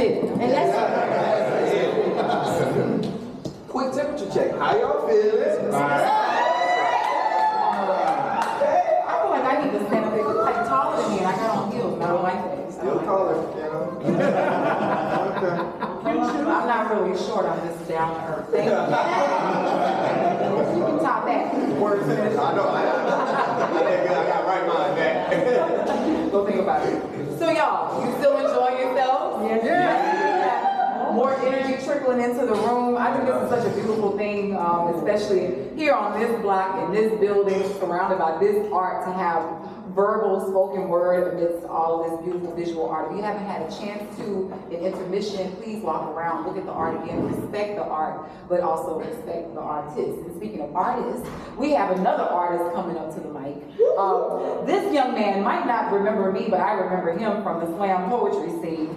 it. And that's it. Quick temperature check. How y'all feeling? I feel like I need to stand up there like taller than me, and I got on heels, and I don't like that. Still taller, Okay. I'm not really short, I'm just down to earth. Thank you. You can top that. Word finished. I know. I got right mind back. Go think about it. So y'all, you still enjoy yourselves? Yes. More energy trickling into the room. I think this is such a beautiful thing, especially here on this block, in this building, surrounded by this art, to have verbal spoken word amidst all of this beautiful visual art. If you haven't had a chance to, in intermission, please walk around, look at the art again, respect the art, but also respect the artist. And speaking of artists, we have another artist coming up to the mic. This young man might not remember me, but I remember him from the slam poetry scene.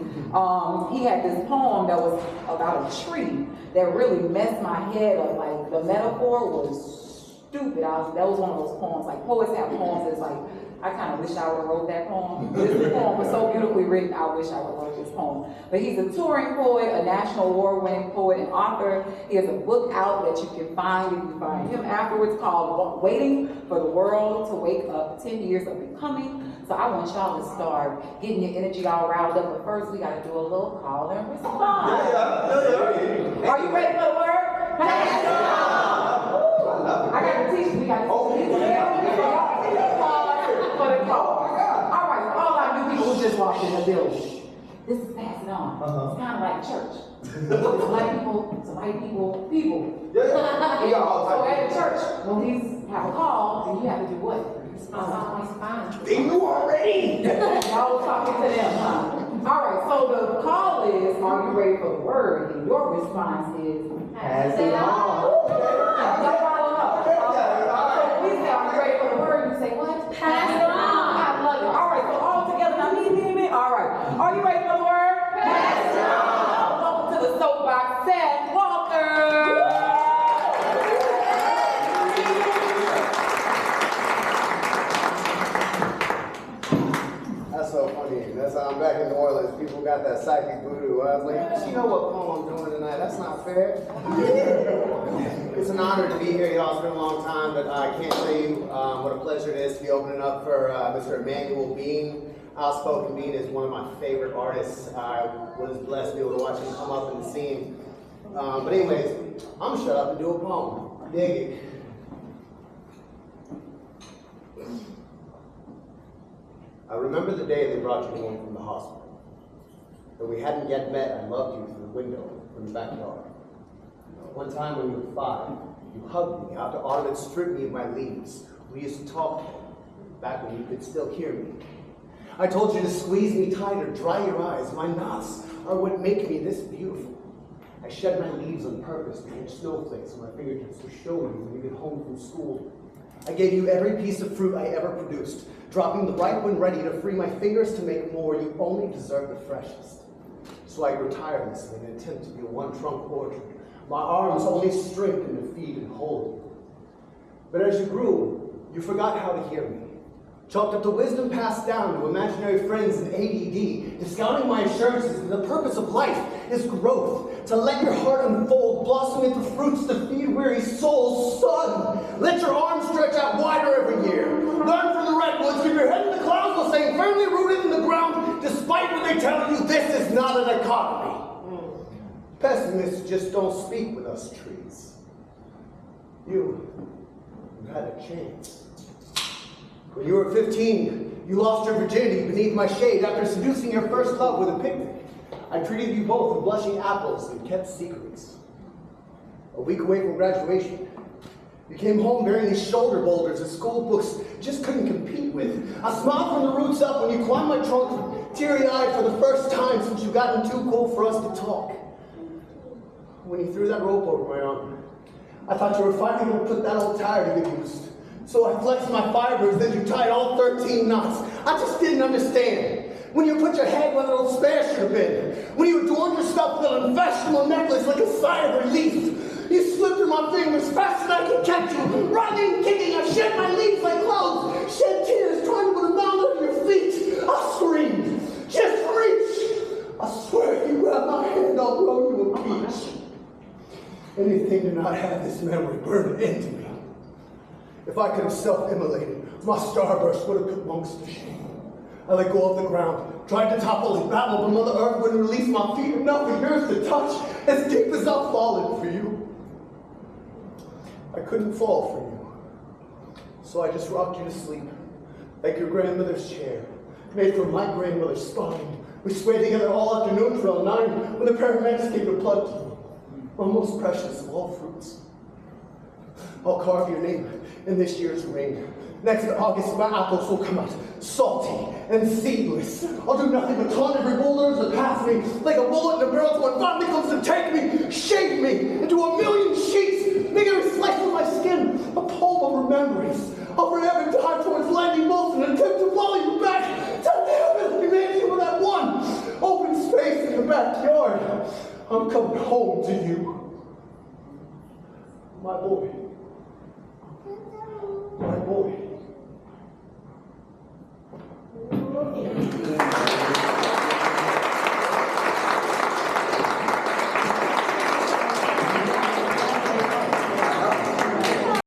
He had this poem that was about a tree that really messed my head up. Like, the metaphor was stupid. That was one of those poems, like poets have poems that's like, I kind of wish I would have wrote that poem. This poem was so beautifully written, I wish I would have wrote this poem. But he's a touring poet, a national award-winning poet and author. He has a book out that you can find, if you find him afterwards, called Waiting for the World to Wake Up, 10 Years of Becoming. So I want y'all to start getting your energy all riled up, but first we gotta do a little call and response. Yeah. Are you ready for the word? Pass it on! I gotta teach you, we gotta teach you. For the call. All right, all our new people who just walked in the building. This is Pass It On. It's kind of like church. It's black people, it's white people, people. So at the church, when these have a call, then you have to do what? Respond. They knew already. Y'all was talking to them, huh? All right, so the call is, are you ready for the word? And your response is, Pass it on. Don't follow up. So we say, are you ready for the word? You say what? Pass it on. I love it. All right, so all together, now me. All right, are you ready for the word? Pass it on. Welcome to the soapbox, Seth Walker. That's so funny. That's how I'm back in New Orleans. People got that psychic voodoo. I was like, you know what poem I'm doing tonight? That's not fair. It's an honor to be here, y'all. It's been a long time, but I can't tell you what a pleasure it is to be opening up for Mr. Emmanuel Bean. Outspoken Bean is one of my favorite artists. I was blessed to be able to watch him come up in the scene. But anyways, I'm gonna shut up and do a poem. Dig it. I remember the day they brought you home from the hospital. Though we hadn't yet met, I loved you through the window from the backyard. One time when you were 5, you hugged me after autumn had stripped me of my leaves. We used to talk back when you could still hear me. I told you to squeeze me tighter, dry your eyes. My knots are what make me this beautiful. I shed my leaves on purpose to catch snowflakes on my fingertips to show you when you get home from school. I gave you every piece of fruit I ever produced, dropping the ripe when ready to free my fingers to make more. You only deserve the freshest. So I grew tireless in an attempt to be a one-trunk orchard. My arms only strengthened to feed and hold you. But as you grew, you forgot how to hear me. Chalked up the wisdom passed down to imaginary friends in ADD, discounting my assurances that the purpose of life is growth, to let your heart unfold, blossom into fruits to feed weary souls. Son, let your arms stretch out wider every year. Learn from the redwoods, keep your head in the clouds while staying firmly rooted in the ground, despite what they tell you, this is not an economy. Pessimists just don't speak with us trees. You had a chance. When you were 15, you lost your virginity beneath my shade after seducing your first love with a picnic. I treated you both with blushing apples and kept secrets. A week away from graduation, you came home bearing these shoulder boulders that school books just couldn't compete with. I smiled from the roots up when you climbed my trunk, teary-eyed for the first time since you'd gotten too cool for us to talk. When you threw that rope over my arm, I thought you were finally going to put that old tire to good use. So I flexed my fibers, then you tied all 13 knots. I just didn't understand. When you put your head where the old spare should have been. When you adorned yourself with a vegetable necklace like a sigh of relief. You slipped through my fingers faster than I could catch you. Running and kicking, I shed my leaves like clothes. Shed tears, trying to put a mound under your feet. I screamed, just reach. I swear if you grab Anything to not have this memory burned into me. If I could have self-immolated, my starburst would have put monks to shame. I let go of the ground, tried to topple and battle, but Mother Earth wouldn't release my feet, enough for yours to touch, as deep as I've fallen for you. I couldn't fall for you, so I just rocked you to sleep, like your grandmother's chair, made from my grandmother's spine. We swayed together all afternoon till 9, when the paramedics gave a plug to you, my most precious of all fruits. I'll carve your name in this year's ring. Next August, my apples will come out salty and seedless. I'll do nothing but taunt every boulder that pass me, like a bullet in a barrel when finally comes to take me, shape me into a million sheets, make every slice of my skin a poem of memories. I'll forever dive towards lightning bolts in an attempt to volley you back to the humanity with that one open space in the backyard. I'm coming home to you, my boy.